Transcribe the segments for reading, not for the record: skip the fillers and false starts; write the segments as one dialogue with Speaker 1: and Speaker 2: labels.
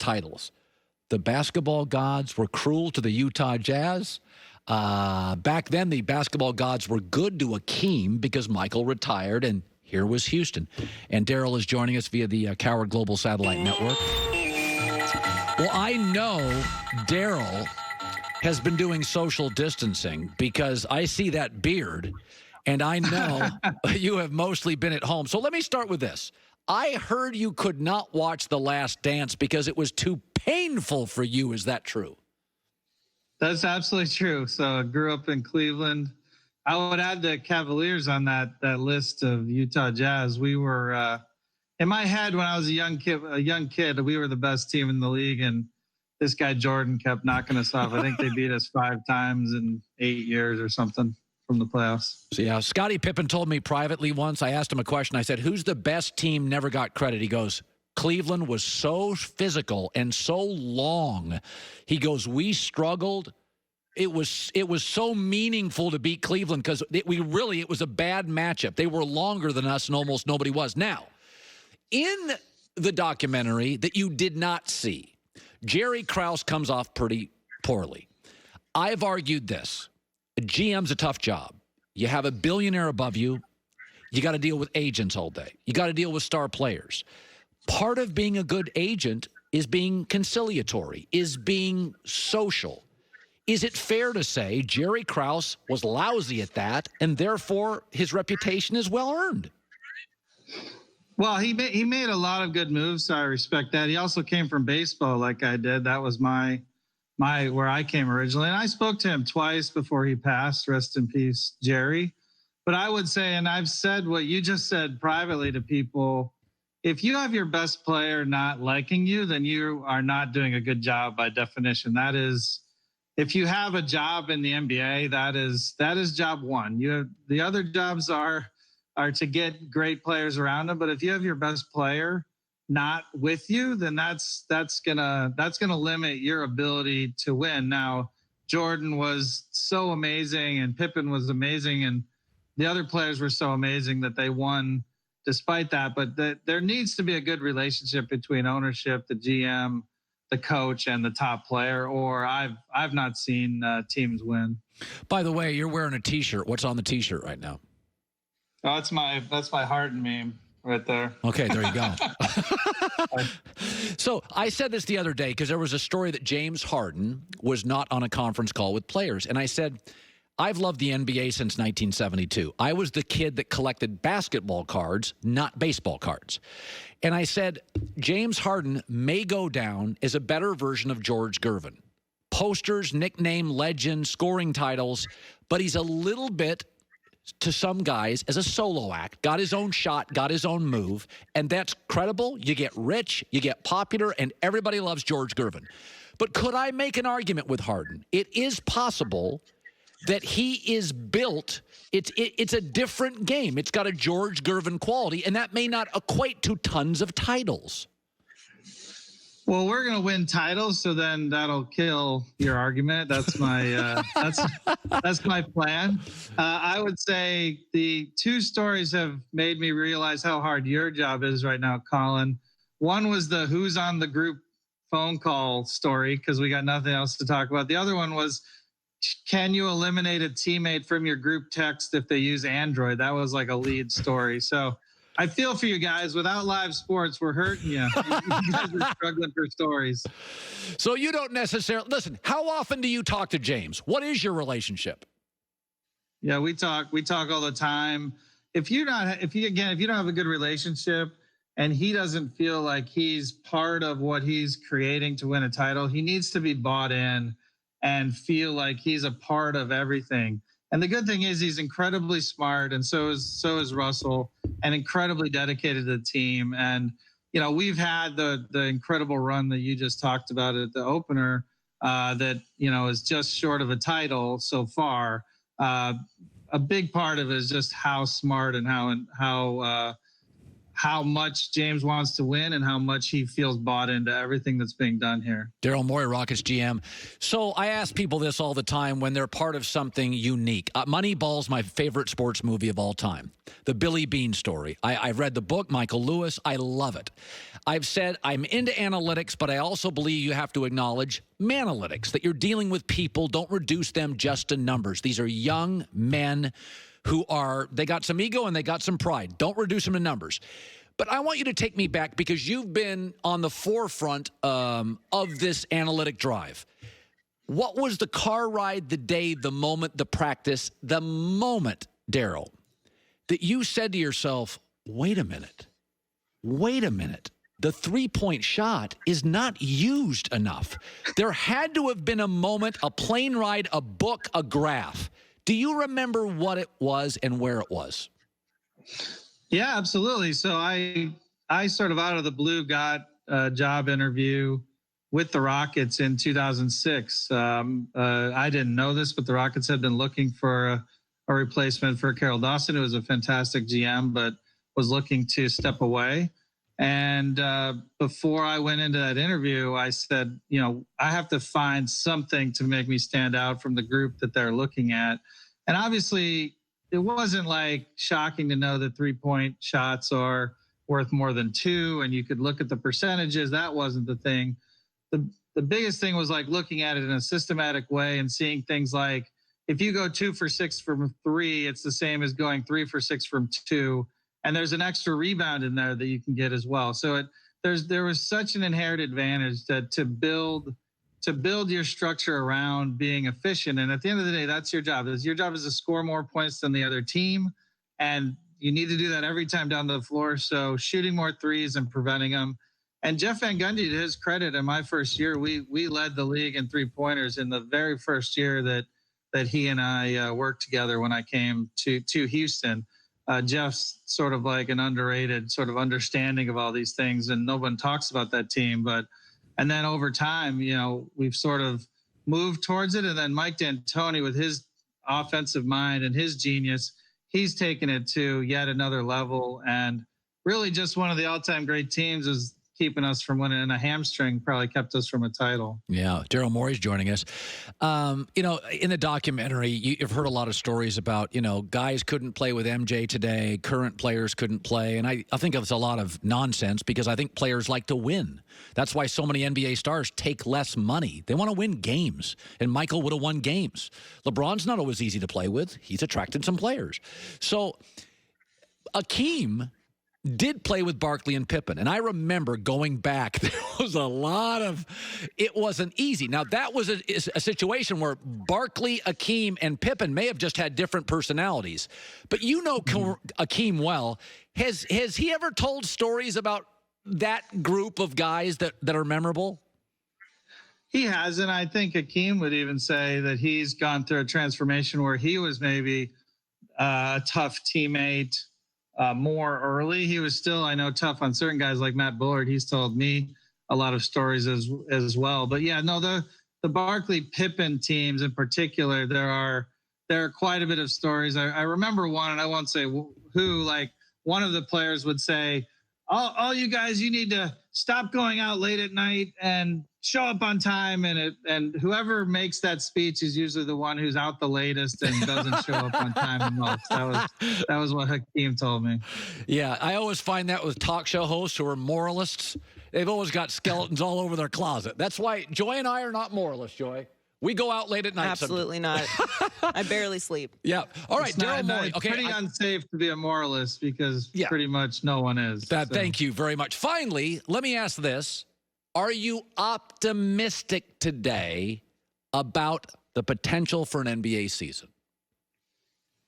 Speaker 1: titles. The basketball gods were cruel to the Utah Jazz. Back then, the basketball gods were good to Akeem because Michael retired, and here was Houston. And Daryl is joining us via the Coward Global Satellite Network. Well, I know Daryl has been doing social distancing because I see that beard, and I know you have mostly been at home. So let me start with this. I heard you could not watch The Last Dance because it was too painful for you. Is that true?
Speaker 2: That's absolutely true. So I grew up in Cleveland. I would add the Cavaliers on that list of Utah Jazz. We were in my head when I was a young kid, we were the best team in the league, and this guy Jordan kept knocking us off. I think they beat us 5 times in 8 years or something from the playoffs.
Speaker 1: So yeah, Scottie Pippen told me privately once. I asked him a question. I said, "Who's the best team never got credit?" He goes, "Cleveland was so physical and so long." He goes, "We struggled. It was so meaningful to beat Cleveland because it was a bad matchup. They were longer than us, and almost nobody was." Now, in the documentary that you did not see, Jerry Krause comes off pretty poorly. I've argued this. A GM's a tough job. You have a billionaire above you. You got to deal with agents all day. You got to deal with star players. Part of being a good agent is being conciliatory, is being social. Is it fair to say Jerry Krause was lousy at that, and therefore his reputation is well earned?
Speaker 2: Well, he made a lot of good moves, so I respect that. He also came from baseball like I did. That was my where I came originally. And I spoke to him twice before he passed. Rest in peace, Jerry. But I would say, and I've said what you just said privately to people, if you have your best player not liking you, then you are not doing a good job by definition. That is, if you have a job in the NBA, that is job one. The other jobs are to get great players around them. But if you have your best player not with you, then that's gonna limit your ability to win. Now, Jordan was so amazing, and Pippen was amazing, and the other players were so amazing that they won despite that. But there needs to be a good relationship between ownership, the GM, the coach, and the top player, or I've not seen teams win.
Speaker 1: By the way, you're wearing a T-shirt. What's on the T-shirt right now?
Speaker 2: Oh, that's my Harden meme right there.
Speaker 1: Okay, there you go. So I said this the other day because there was a story that James Harden was not on a conference call with players. And I said, I've loved the NBA since 1972. I was the kid that collected basketball cards, not baseball cards. And I said, James Harden may go down as a better version of George Gervin. Posters, nickname, legend, scoring titles, but he's a little bit, to some guys, as a solo act, got his own shot, got his own move, and that's credible. You get rich, you get popular, and everybody loves George Gervin. But could I make an argument with Harden? It is possible that he is built, it's a different game. It's got a George Gervin quality, and that may not equate to tons of titles.
Speaker 2: Well, we're going to win titles, so then that'll kill your argument. That's my that's my plan. I would say the two stories have made me realize how hard your job is right now, Colin. One was the who's on the group phone call story because we got nothing else to talk about. The other one was, can you eliminate a teammate from your group text if they use Android? That was like a lead story. So I feel for you guys. Without live sports, we're hurting you. You guys are struggling for stories.
Speaker 1: So you don't necessarily listen. How often do you talk to James? What is your relationship?
Speaker 2: Yeah, we talk all the time. If you don't have a good relationship and he doesn't feel like he's part of what he's creating to win a title, he needs to be bought in and feel like he's a part of everything. And the good thing is he's incredibly smart, and so is Russell, and incredibly dedicated to the team. And we've had the incredible run that you just talked about at the opener, that is just short of a title so far. A big part of it is just how smart and how how much James wants to win and how much he feels bought into everything that's being done here.
Speaker 1: Daryl Morey, Rockets GM. So I ask people this all the time when they're part of something unique. Moneyball's my favorite sports movie of all time. The Billy Bean story. I've read the book, Michael Lewis. I love it. I've said I'm into analytics, but I also believe you have to acknowledge manalytics, that you're dealing with people. Don't reduce them just to numbers. These are young men who they got some ego and they got some pride. Don't reduce them to numbers. But I want you to take me back because you've been on the forefront of this analytic drive. What was the car ride, the day, the moment, the practice, the moment, Daryl, that you said to yourself, wait a minute, the three-point shot is not used enough. There had to have been a moment, a plane ride, a book, a graph. Do you remember what it was and where it was?
Speaker 2: Yeah, absolutely. So I sort of out of the blue got a job interview with the Rockets in 2006. I didn't know this, but the Rockets had been looking for a replacement for Carroll Dawson, who was a fantastic GM, but was looking to step away. And before I went into that interview, I said, I have to find something to make me stand out from the group that they're looking at. And obviously, it wasn't like shocking to know that 3-point shots are worth more than 2, and you could look at the percentages. That wasn't the thing. The biggest thing was like looking at it in a systematic way and seeing things like if you go 2 for 6 from 3, it's the same as going 3 for 6 from 2. And there's an extra rebound in there that you can get as well. So there was such an inherent advantage that to build your structure around being efficient. And at the end of the day, that's your job. Your job is to score more points than the other team. And you need to do that every time down the floor. So shooting more threes and preventing them. And Jeff Van Gundy, to his credit, in my first year, we led the league in 3-pointers in the very first year that he and I worked together when I came to Houston. Jeff's sort of like an underrated sort of understanding of all these things, and no one talks about that team. And then over time, we've sort of moved towards it. And then Mike D'Antoni, with his offensive mind and his genius, he's taken it to yet another level. And really just one of the all-time great teams is keeping us from winning, and a hamstring probably kept us from a title.
Speaker 1: Yeah, Daryl Morey's joining us. In the documentary, you've heard a lot of stories about, guys couldn't play with MJ today, current players couldn't play, and I think it's a lot of nonsense because I think players like to win. That's why so many NBA stars take less money. They want to win games, and Michael would have won games. LeBron's not always easy to play with. He's attracted some players. So Akeem did play with Barkley and Pippen. And I remember going back, there was a lot of, it wasn't easy. Now, that was a situation where Barkley, Akeem, and Pippen may have just had different personalities. But Akeem well. Has he ever told stories about that group of guys that are memorable?
Speaker 2: He has, and I think Akeem would even say that he's gone through a transformation where he was maybe a tough teammate, more early. He was still, I know, tough on certain guys like Matt Bullard. He's told me a lot of stories as well. But yeah, no, the Barkley Pippen teams in particular, there are quite a bit of stories. I remember one, and I won't say who, like one of the players would say, all you guys, you need to stop going out late at night and show up on time. And whoever makes that speech is usually the one who's out the latest and doesn't show up on time the most. That was what Hakeem told me.
Speaker 1: Yeah, I always find that with talk show hosts who are moralists. They've always got skeletons all over their closet. That's why Joy and I are not moralists, Joy. We go out late at night.
Speaker 3: Absolutely not. I barely sleep.
Speaker 1: Yeah. All right, Daryl Morey.
Speaker 2: It's
Speaker 1: okay,
Speaker 2: pretty unsafe to be a moralist because pretty much no one is.
Speaker 1: Thank you very much. Finally, let me ask this. Are you optimistic today about the potential for an NBA season?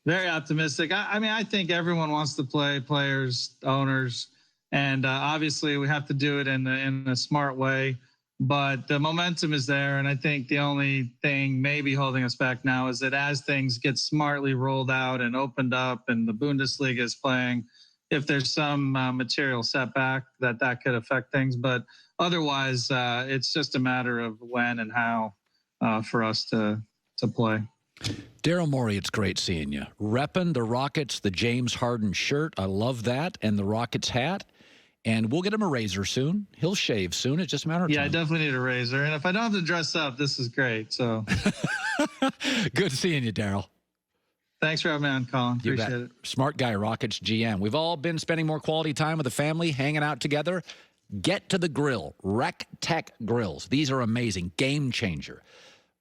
Speaker 2: Very optimistic. I think everyone wants to play, players, owners, and obviously we have to do it in a smart way. But the momentum is there, and I think the only thing maybe holding us back now is that as things get smartly rolled out and opened up and the Bundesliga is playing, if there's some material setback, that could affect things. But otherwise, it's just a matter of when and how for us to play.
Speaker 1: Daryl Morey, it's great seeing you. Repping the Rockets, the James Harden shirt. I love that, and the Rockets hat. And we'll get him a razor soon. He'll shave soon. It's just a matter of
Speaker 2: Yeah, I
Speaker 1: time.
Speaker 2: definitely need a razor. And if I don't have to dress up, this is great. So
Speaker 1: Good seeing you, Daryl.
Speaker 2: thanks for having me on, Colin.
Speaker 1: You
Speaker 2: Appreciate
Speaker 1: bet.
Speaker 2: it.
Speaker 1: Smart guy, Rockets GM. We've all been spending more quality time with the family, hanging out together. Get to the grill. Rec Tech Grills. These are amazing. Game changer.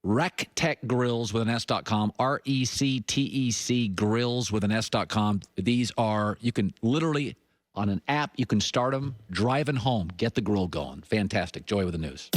Speaker 1: RecTech Grills with an S.com. RecTech Grills with an S.com. These are, you can literally, on an app, you can start them driving home. Get the grill going. Fantastic. Joy with the news.